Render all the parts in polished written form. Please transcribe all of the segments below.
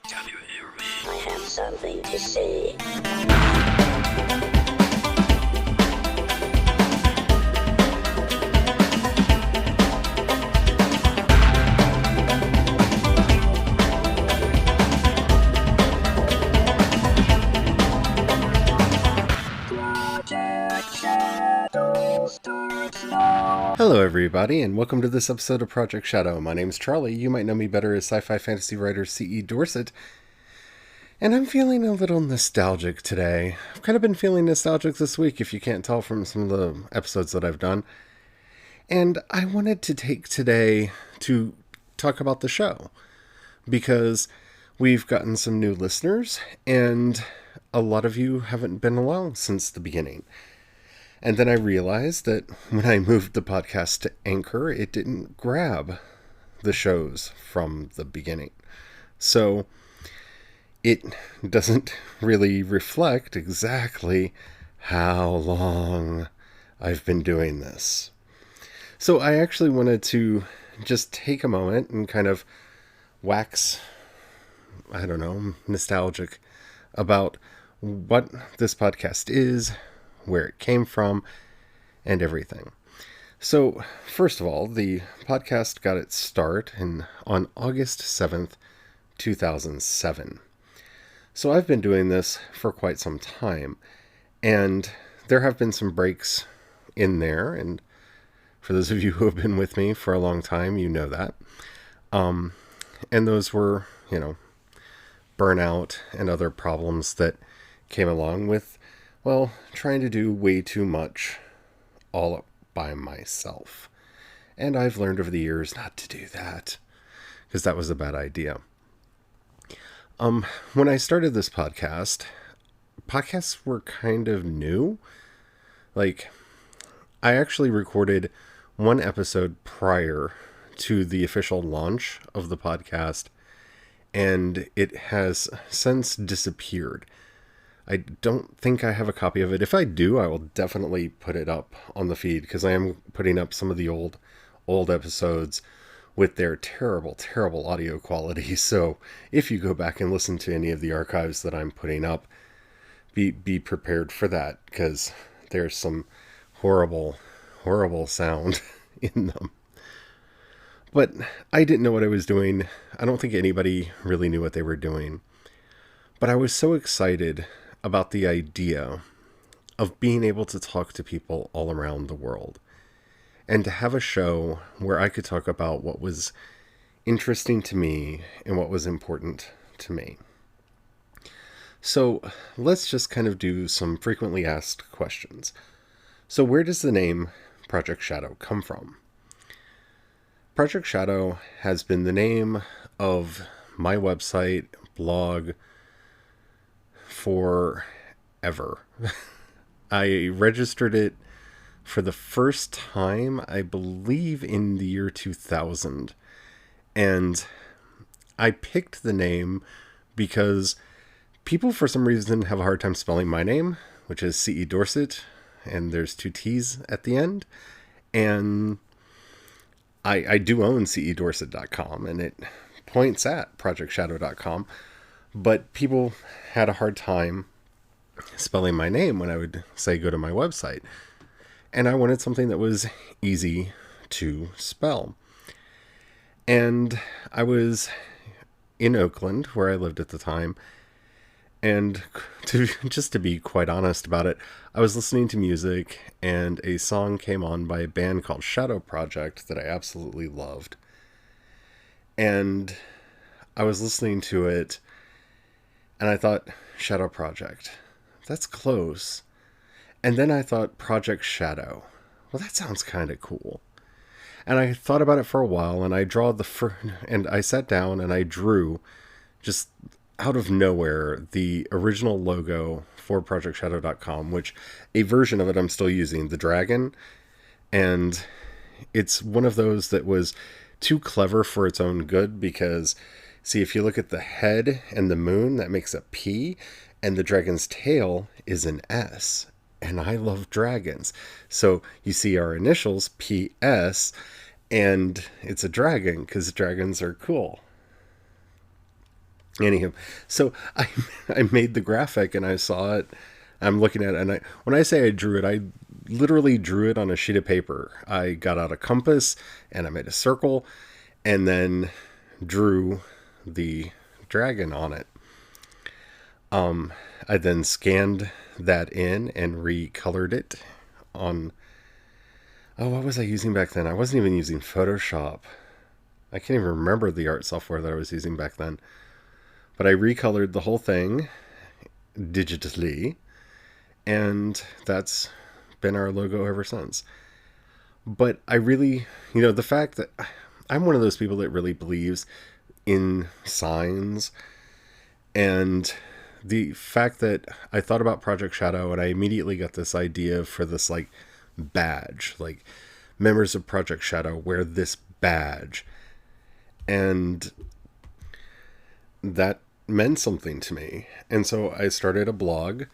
Can you hear me? I have something to say. Hello everybody, and welcome to this episode of Project Shadow. My name's Charlie. You might know me better as sci-fi fantasy writer C.E. Dorset. And I'm feeling a little nostalgic today. I've kind of been feeling nostalgic this week, if you can't tell from some of the episodes that I've done. And I wanted to take today to talk about the show, because we've gotten some new listeners, and a lot of you haven't been along since the beginning. And then I realized that when I moved the podcast to Anchor, it didn't grab the shows from the beginning. So it doesn't really reflect exactly how long I've been doing this. So I actually wanted to just take a moment and kind of wax, nostalgic about what this podcast is, where it came from, and everything. So, first of all, the podcast got its start on August 7th, 2007. So I've been doing this for quite some time, and there have been some breaks in there, and for those of you who have been with me for a long time, you know that. And those were, burnout and other problems that came along with, well, trying to do way too much all by myself. And I've learned over the years not to do that, because that was a bad idea. When I started this podcasts were kind of new. Like, I actually recorded one episode prior to the official launch of the podcast, and it has since disappeared. I don't think I have a copy of it. If I do, I will definitely put it up on the feed, because I am putting up some of the old episodes with their terrible, terrible audio quality. So if you go back and listen to any of the archives that I'm putting up, be prepared for that, because there's some horrible, horrible sound in them. But I didn't know what I was doing. I don't think anybody really knew what they were doing. But I was so excited about the idea of being able to talk to people all around the world, and to have a show where I could talk about what was interesting to me and what was important to me. So let's just kind of do some frequently asked questions. So where does the name Project Shadow come from? Project Shadow has been the name of my website, blog, forever. I registered it for the first time, I believe, in the year 2000. And I picked the name because people, for some reason, have a hard time spelling my name, which is C.E. Dorset, and there's 2 T's at the end. And I do own cedorset.com, and it points at projectshadow.com. But people had a hard time spelling my name when I would say go to my website. And I wanted something that was easy to spell. And I was in Oakland, where I lived at the time. And just to be quite honest about it, I was listening to music, and a song came on by a band called Shadow Project that I absolutely loved. And I was listening to it, and I thought, Shadow Project, that's close. And then I thought, Project Shadow, well, that sounds kind of cool. And I thought about it for a while, and I sat down and I drew, just out of nowhere, the original logo for projectshadow.com, which a version of it I'm still using, the dragon. And it's one of those that was too clever for its own good, because see, if you look at the head and the moon, that makes a P, and the dragon's tail is an S. And I love dragons. So you see our initials, PS, and it's a dragon, because dragons are cool. Anywho, so I made the graphic and I saw it. I'm looking at it, and when I say I drew it, I literally drew it on a sheet of paper. I got out a compass and I made a circle, and then drew the dragon on it. I then scanned that in and recolored it on. Oh, what was I using back then? I wasn't even using Photoshop. I can't even remember the art software that I was using back then. But I recolored the whole thing digitally, and that's been our logo ever since. But I really, the fact that I'm one of those people that really believes in signs, and the fact that I thought about Project Shadow and I immediately got this idea for this like badge, like members of Project Shadow wear this badge, and that meant something to me. And so I started a blog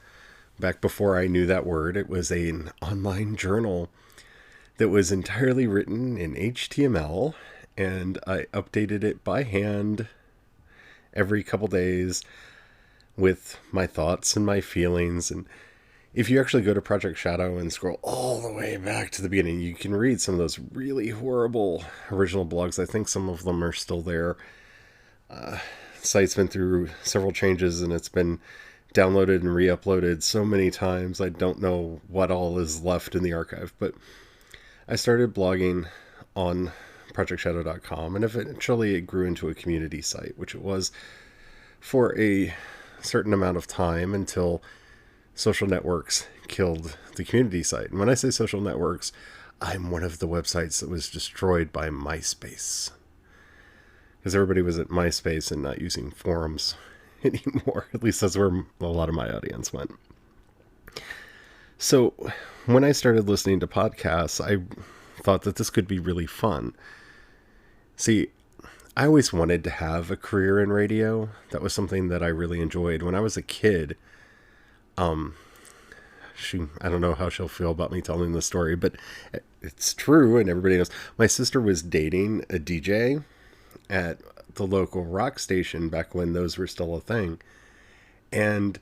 back before I knew that word. It was an online journal that was entirely written in HTML, and I updated it by hand every couple days with my thoughts and my feelings. And if you actually go to Project Shadow and scroll all the way back to the beginning, you can read some of those really horrible original blogs. I think some of them are still there. Site's been through several changes, and it's been downloaded and re-uploaded so many times I don't know what all is left in the archive. But I started blogging on projectshadow.com, and eventually it grew into a community site, which it was for a certain amount of time until social networks killed the community site. And when I say social networks, I'm one of the websites that was destroyed by MySpace, because everybody was at MySpace and not using forums anymore. At least that's where a lot of my audience went. So when I started listening to podcasts, I thought that this could be really fun. See, I always wanted to have a career in radio. That was something that I really enjoyed. When I was a kid, I don't know how she'll feel about me telling this story, but it's true, and everybody knows. My sister was dating a DJ at the local rock station back when those were still a thing. And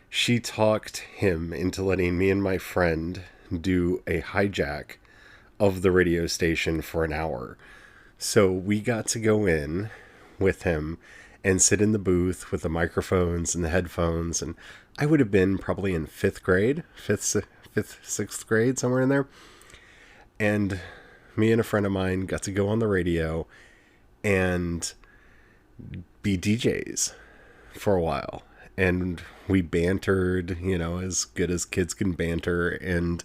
she talked him into letting me and my friend do a hijack of the radio station for an hour. So we got to go in with him and sit in the booth with the microphones and the headphones. And I would have been probably in fifth, sixth grade, somewhere in there. And me and a friend of mine got to go on the radio and be DJs for a while. And we bantered, as good as kids can banter. And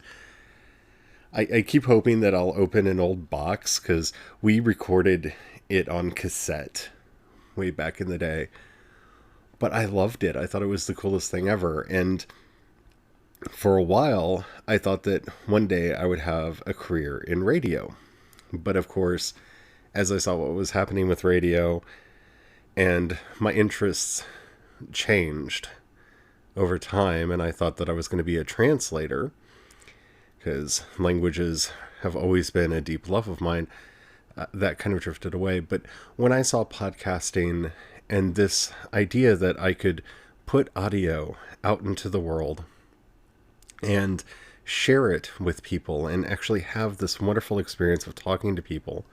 I keep hoping that I'll open an old box, because we recorded it on cassette way back in the day. But I loved it. I thought it was the coolest thing ever. And for a while, I thought that one day I would have a career in radio. But of course, as I saw what was happening with radio, and my interests changed over time, and I thought that I was going to be a translator, because languages have always been a deep love of mine. That kind of drifted away. But when I saw podcasting and this idea that I could put audio out into the world and share it with people and actually have this wonderful experience of talking to people,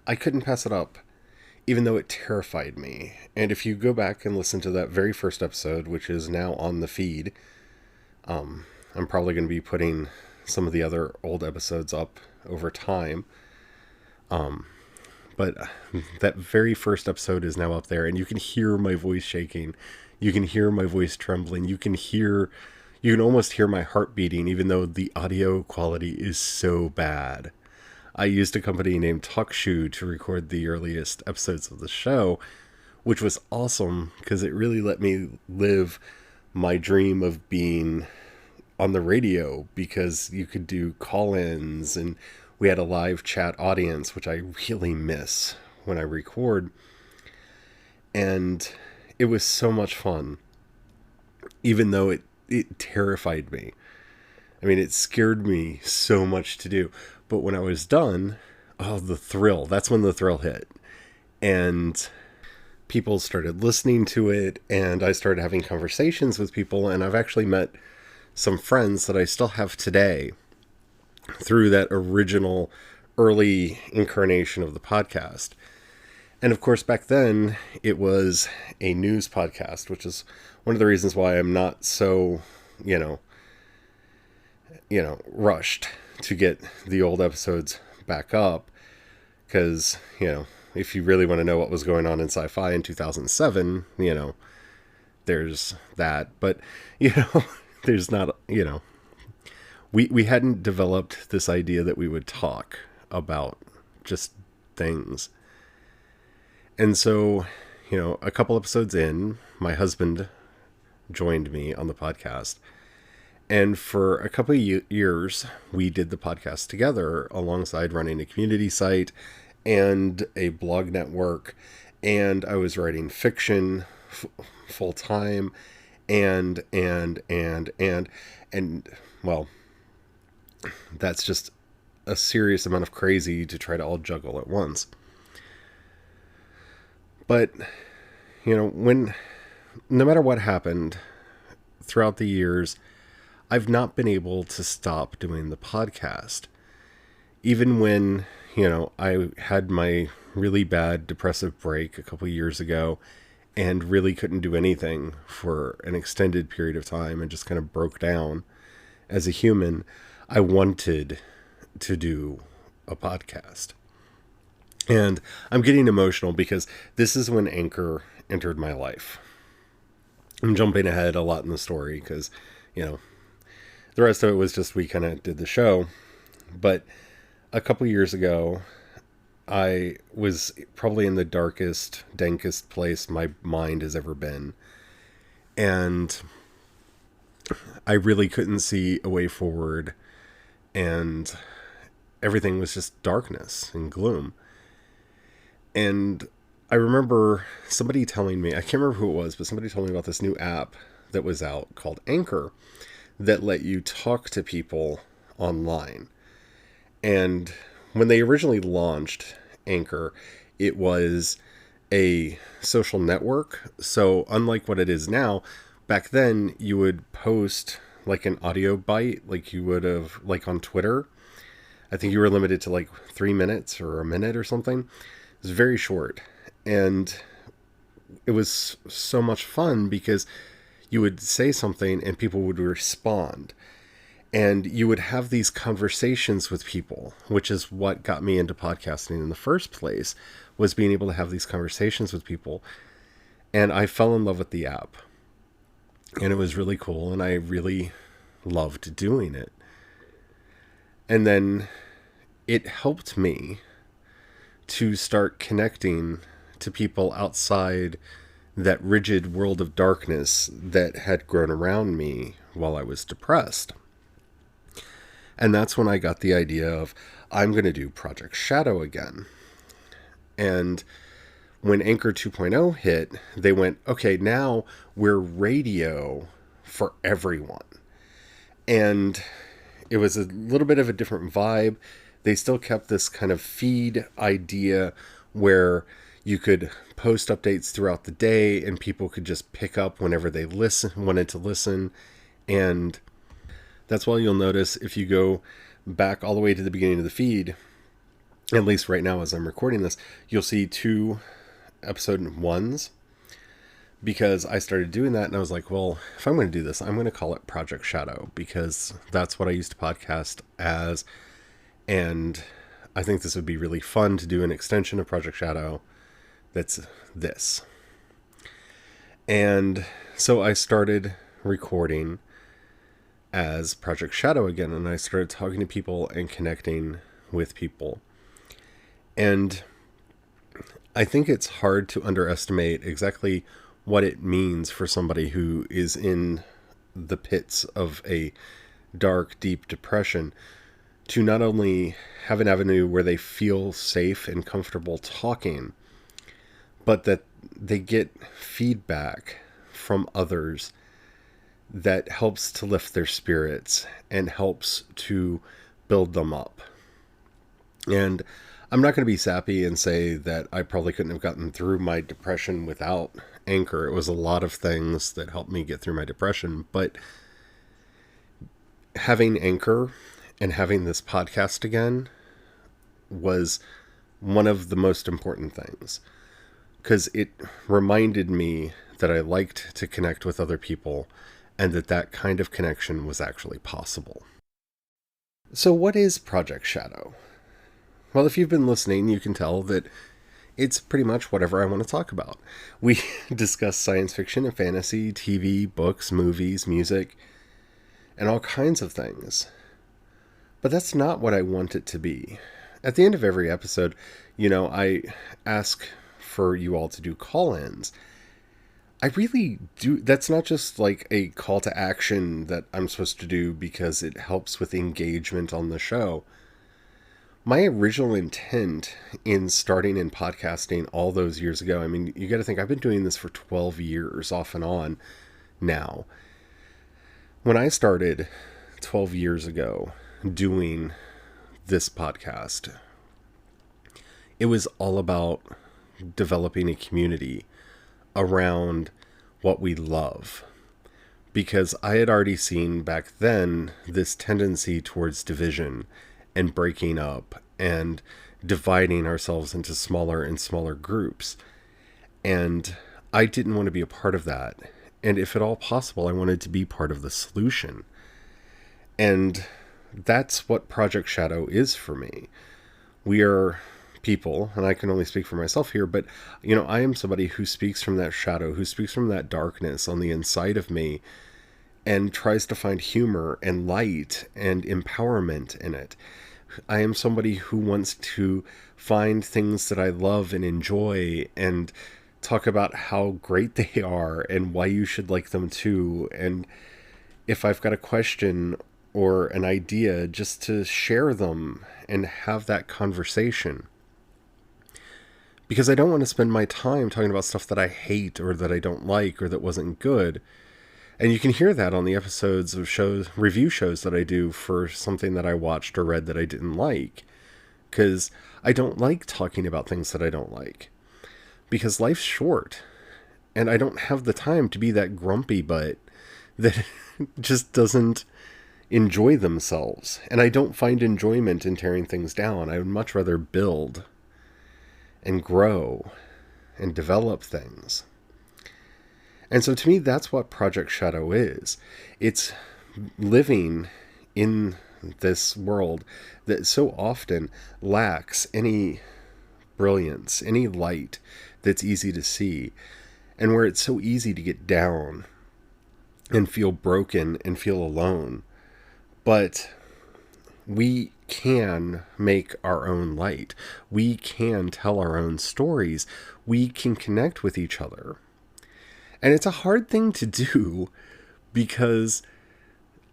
I couldn't pass it up, even though it terrified me. And if you go back and listen to that very first episode, which is now on the feed, I'm probably going to be putting some of the other old episodes up over time. But that very first episode is now up there, and you can hear my voice shaking. You can hear my voice trembling. You can almost hear my heart beating, even though the audio quality is so bad. I used a company named TalkShoe to record the earliest episodes of the show, which was awesome because it really let me live my dream of being on the radio, because you could do call-ins and we had a live chat audience, which I really miss when I record. And it was so much fun, even though it terrified me. I mean, it scared me so much to do. But when I was done, the thrill, that's when the thrill hit. And people started listening to it, and I started having conversations with people, and I've actually met some friends that I still have today through that original early incarnation of the podcast. And of course, back then, it was a news podcast, which is one of the reasons why I'm not so, rushed to get the old episodes back up. Because, if you really want to know what was going on in sci-fi in 2007, there's that. But, there's not, we hadn't developed this idea that we would talk about just things. And so, a couple episodes in, my husband joined me on the podcast. And for a couple of years, we did the podcast together alongside running a community site and a blog network. And I was writing fiction full time and well, that's just a serious amount of crazy to try to all juggle at once. But, no matter what happened throughout the years, I've not been able to stop doing the podcast. Even when, I had my really bad depressive break a couple of years ago and really couldn't do anything for an extended period of time and just kind of broke down as a human, I wanted to do a podcast. And I'm getting emotional because this is when Anchor entered my life. I'm jumping ahead a lot in the story because, the rest of it was just we kind of did the show. But a couple years ago, I was probably in the darkest, dankest place my mind has ever been. And I really couldn't see a way forward. And everything was just darkness and gloom. And I remember somebody telling me, I can't remember who it was, but somebody told me about this new app that was out called Anchor that let you talk to people online. And when they originally launched Anchor, it was a social network. So unlike what it is now, back then you would post like an audio bite, like you would have like on Twitter. I think you were limited to like 3 minutes or a minute or something. It was very short. And it was so much fun because you would say something and people would respond. And you would have these conversations with people, which is what got me into podcasting in the first place, was being able to have these conversations with people. And I fell in love with the app. And it was really cool, and I really loved doing it. And then it helped me to start connecting to people outside that rigid world of darkness that had grown around me while I was depressed. And that's when I got the idea of, I'm going to do Project Shadow again. And when Anchor 2.0 hit, they went, okay, now we're radio for everyone. And it was a little bit of a different vibe. They still kept this kind of feed idea where you could post updates throughout the day and people could just pick up whenever they wanted to listen. And that's why you'll notice if you go back all the way to the beginning of the feed, at least right now as I'm recording this, you'll see 2 episode 1s, because I started doing that and I was like, well, if I'm going to do this, I'm going to call it Project Shadow, because that's what I used to podcast as. And I think this would be really fun to do an extension of Project Shadow that's this. And so I started recording as Project Shadow again, and I started talking to people and connecting with people. And I think it's hard to underestimate exactly what it means for somebody who is in the pits of a dark, deep depression to not only have an avenue where they feel safe and comfortable talking, but that they get feedback from others that helps to lift their spirits and helps to build them up. And I'm not going to be sappy and say that I probably couldn't have gotten through my depression without Anchor. It was a lot of things that helped me get through my depression, but having Anchor and having this podcast again was one of the most important things, because it reminded me that I liked to connect with other people and that kind of connection was actually possible. So what is Project Shadow? Well, if you've been listening, you can tell that it's pretty much whatever I want to talk about. We discuss science fiction and fantasy, TV, books, movies, music, and all kinds of things. But that's not what I want it to be. At the end of every episode, I ask for you all to do call-ins. I really do. That's not just like a call to action that I'm supposed to do because it helps with engagement on the show. My original intent in starting in podcasting all those years ago, I mean, you got to think I've been doing this for 12 years off and on now. When I started 12 years ago doing this podcast, it was all about developing a community around what we love. Because I had already seen back then this tendency towards division and breaking up and dividing ourselves into smaller and smaller groups. And I didn't want to be a part of that. And if at all possible, I wanted to be part of the solution. And that's what Project Shadow is for me. We are people, and I can only speak for myself here, but, I am somebody who speaks from that shadow, who speaks from that darkness on the inside of me, and tries to find humor and light and empowerment in it. I am somebody who wants to find things that I love and enjoy and talk about how great they are and why you should like them too. And if I've got a question or an idea, just to share them and have that conversation. Because I don't want to spend my time talking about stuff that I hate or that I don't like or that wasn't good. And you can hear that on the episodes of review shows that I do for something that I watched or read that I didn't like. Because I don't like talking about things that I don't like. Because life's short. And I don't have the time to be that grumpy butt that just doesn't enjoy themselves. And I don't find enjoyment in tearing things down. I would much rather build and grow and develop things. And so to me, that's what Project Shadow is. It's living in this world that so often lacks any brilliance, any light that's easy to see, and where it's so easy to get down and feel broken and feel alone. But we can make our own light. We can tell our own stories. We can connect with each other. And it's a hard thing to do because,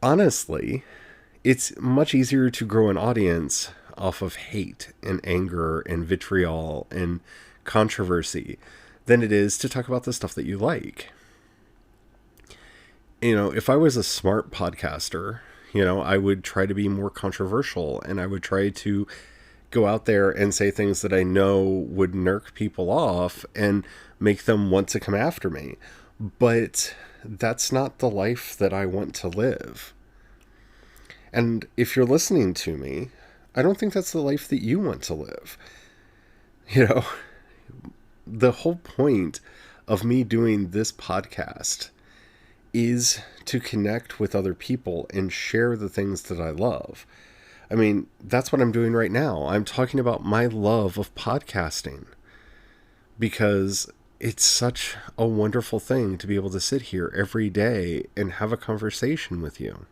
honestly, it's much easier to grow an audience off of hate and anger and vitriol and controversy than it is to talk about the stuff that you like. If I was a smart podcaster, I would try to be more controversial, and I would try to go out there and say things that I know would nerk people off and make them want to come after me. But that's not the life that I want to live. And if you're listening to me, I don't think that's the life that you want to live. The whole point of me doing this podcast is to connect with other people and share the things that I love. I mean, that's what I'm doing right now. I'm talking about my love of podcasting because it's such a wonderful thing to be able to sit here every day and have a conversation with you.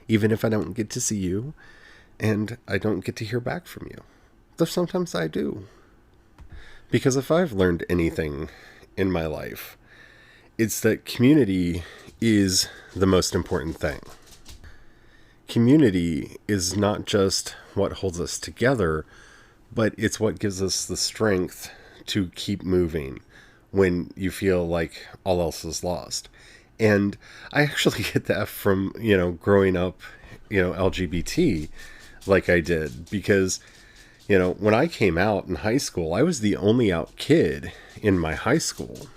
Even if I don't get to see you and I don't get to hear back from you. Though sometimes I do. Because if I've learned anything in my life, it's that community is the most important thing. Community is not just what holds us together, but it's what gives us the strength to keep moving when you feel like all else is lost. And I actually get that from, growing up, LGBT like I did, because, When I came out in high school, I was the only out kid in my high school.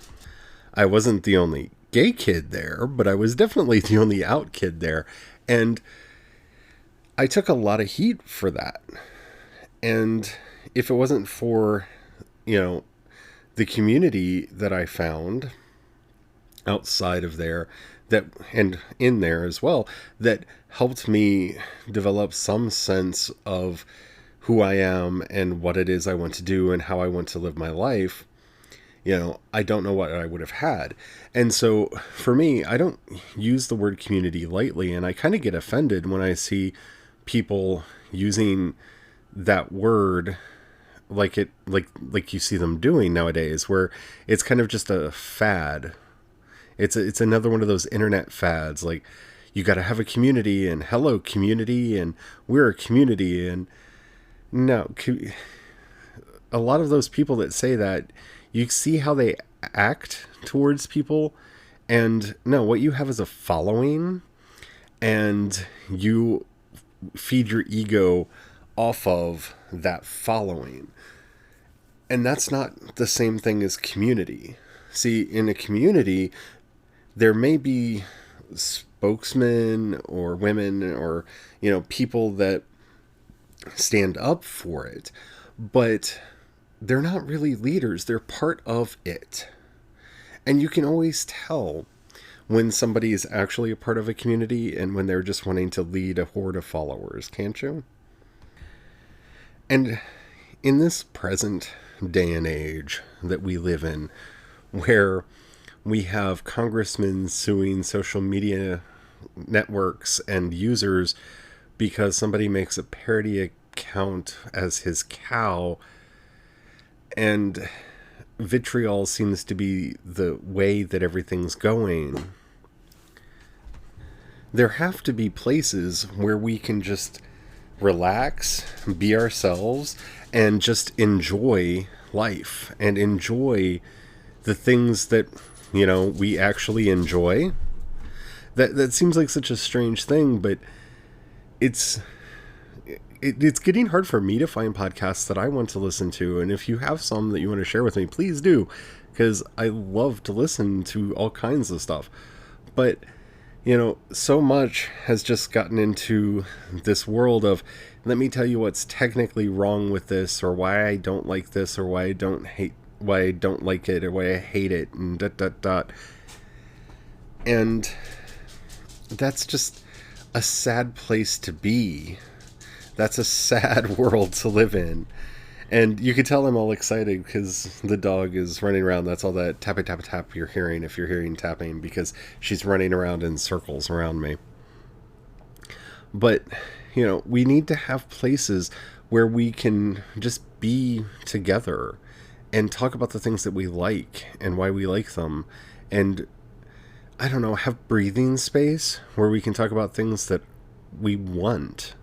I wasn't the only gay kid there, but I was definitely the only out kid there. And I took a lot of heat for that. And if it wasn't for, the community that I found outside of there, that and in there as well, that helped me develop some sense of who I am and what it is I want to do and how I want to live my life, I don't know what I would have had. And so for me, I don't use the word community lightly, and I kind of get offended when I see people using that word like you see them doing nowadays, where it's kind of just a fad. It's another one of those internet fads, like you got to have a community and hello community and we're a community. And no, a lot of those people that say that, you see how they act towards people. And no, what you have is a following, and you feed your ego off of that following. And that's not the same thing as community. See, in a community, there may be spokesmen or women or, people that stand up for it, but they're not really leaders. They're part of it. And you can always tell when somebody is actually a part of a community and when they're just wanting to lead a horde of followers, can't you? And in this present day and age that we live in, where we have congressmen suing social media networks and users because somebody makes a parody account as his cow, and vitriol seems to be the way that everything's going, there have to be places where we can just relax, be ourselves, and just enjoy life and enjoy the things that, we actually enjoy. That seems like such a strange thing, but it's getting hard for me to find podcasts that I want to listen to. And if you have some that you want to share with me, please do, because I love to listen to all kinds of stuff. But so much has just gotten into this world of, let me tell you what's technically wrong with this, or why I don't like this, or why I don't like it, or why I hate it, and ... And that's just a sad place to be. That's a sad world to live in. And you can tell I'm all excited because the dog is running around. That's all that tap tap tap you're hearing, if you're hearing tapping, because she's running around in circles around me. But, we need to have places where we can just be together and talk about the things that we like and why we like them. And, I don't know, have breathing space where we can talk about things that we want.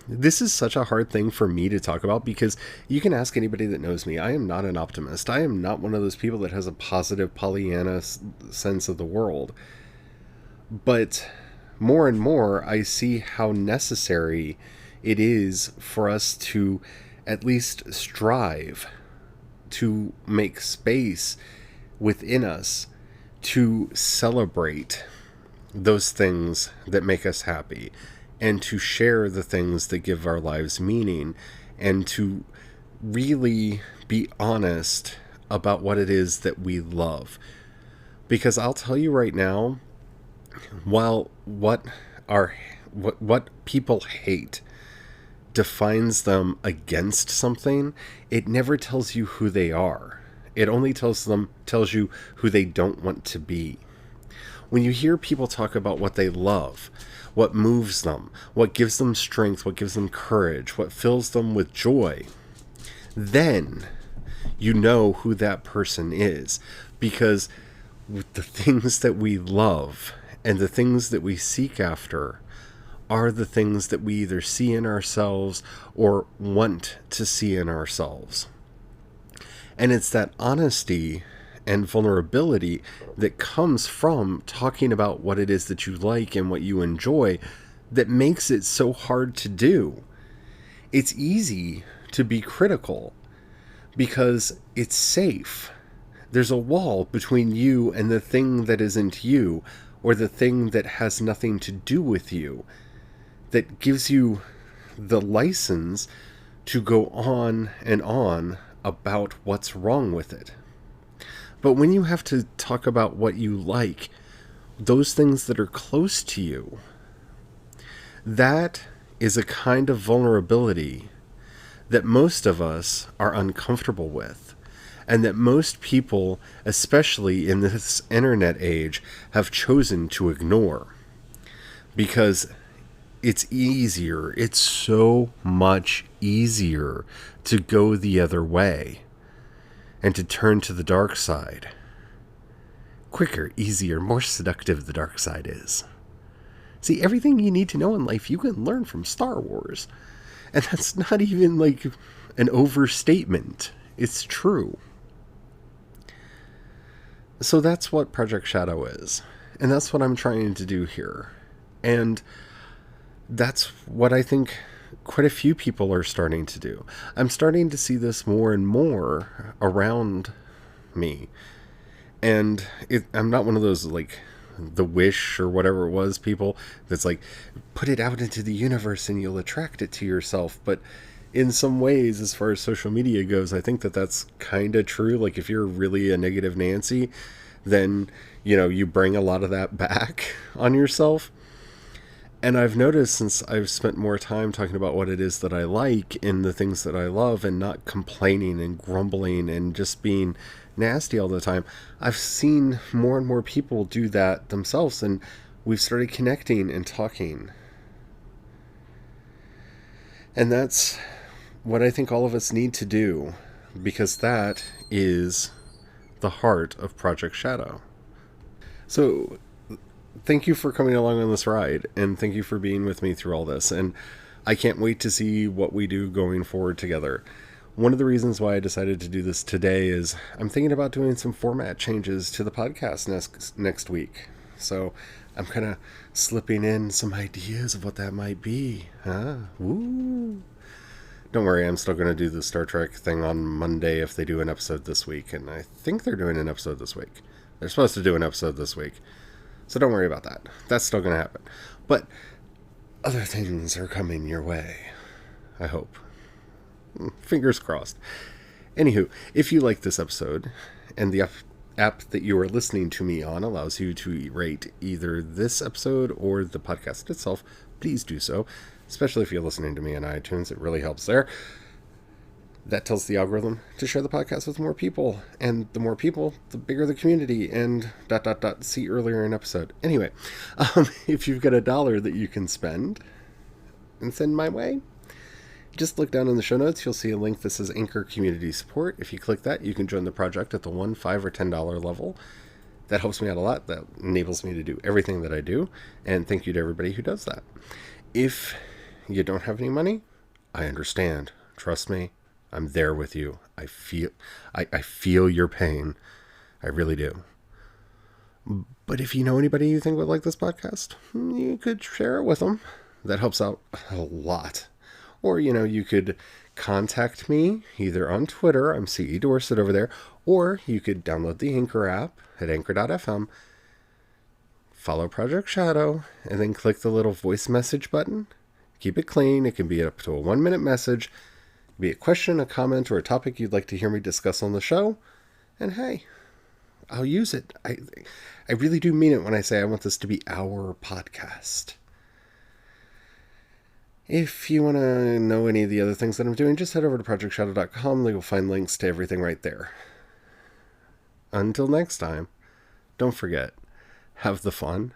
This is such a hard thing for me to talk about, because you can ask anybody that knows me. I am not an optimist. I am not one of those people that has a positive Pollyanna sense of the world. But more and more, I see how necessary it is for us to at least strive to make space within us to celebrate those things that make us happy, and to share the things that give our lives meaning, and to really be honest about what it is that we love. Because I'll tell you right now, while what people hate defines them against something, it never tells you who they are. It only tells you who they don't want to be. When you hear people talk about what they love, what moves them, what gives them strength, what gives them courage, what fills them with joy, then you know who that person is. Because the things that we love and the things that we seek after are the things that we either see in ourselves or want to see in ourselves. And it's that honesty and vulnerability that comes from talking about what it is that you like and what you enjoy that makes it so hard to do. It's easy to be critical because it's safe. There's a wall between you and the thing that isn't you, or the thing that has nothing to do with you, that gives you the license to go on and on about what's wrong with it. But when you have to talk about what you like, those things that are close to you, that is a kind of vulnerability that most of us are uncomfortable with, and that most people, especially in this internet age, have chosen to ignore. Because it's easier, it's so much easier to go the other way and to turn to the dark side. Quicker, easier, more seductive the dark side is. See, everything you need to know in life you can learn from Star Wars. And that's not even like an overstatement. It's true. So that's what Project Shadow is. And that's what I'm trying to do here. And that's what I think quite a few people are starting to do. I'm starting to see this more and more around me. And I'm not one of those, like, the Wish or whatever it was people that's like, put it out into the universe and you'll attract it to yourself. But in some ways, as far as social media goes, I think that that's kind of true. Like, if you're really a negative Nancy, then, you know, you bring a lot of that back on yourself. And I've noticed, since I've spent more time talking about what it is that I like and the things that I love, and not complaining and grumbling and just being nasty all the time, I've seen more and more people do that themselves, and we've started connecting and talking. And that's what I think all of us need to do, because that is the heart of Project Shadow. So thank you for coming along on this ride, and thank you for being with me through all this, and I can't wait to see what we do going forward together. One of the reasons why I decided to do this today is I'm thinking about doing some format changes to the podcast next week. So I'm kind of slipping in some ideas of what that might be. Woo! Don't worry, I'm still going to do the Star Trek thing on Monday if they do an episode this week, and I think they're doing an episode this week. They're supposed to do an episode this week. So don't worry about that. That's still going to happen. But other things are coming your way, I hope. Fingers crossed. Anywho, if you like this episode, and the app that you are listening to me on allows you to rate either this episode or the podcast itself, please do so. Especially if you're listening to me on iTunes, it really helps there. That tells the algorithm to share the podcast with more people, and the more people, the bigger the community, and ... see earlier in episode. Anyway, if you've got $1 that you can spend and send my way, just look down in the show notes. You'll see a link that says Anchor Community Support. If you click that, you can join the project at the $1, $5, or $10 level. That helps me out a lot. That enables me to do everything that I do, and thank you to everybody who does that. If you don't have any money, I understand. Trust me. I'm there with you. I feel your pain. I really do. But if you know anybody you think would like this podcast, you could share it with them. That helps out a lot. Or, you could contact me either on Twitter. I'm CE Dorset over there. Or you could download the Anchor app at anchor.fm. Follow Project Shadow. And then click the little voice message button. Keep it clean. It can be up to a 1-minute message. Be a question, a comment, or a topic you'd like to hear me discuss on the show. And hey, I'll use it. I really do mean it when I say I want this to be our podcast. If you want to know any of the other things that I'm doing, just head over to projectshadow.com. You'll find links to everything right there. Until next time, don't forget, have the fun,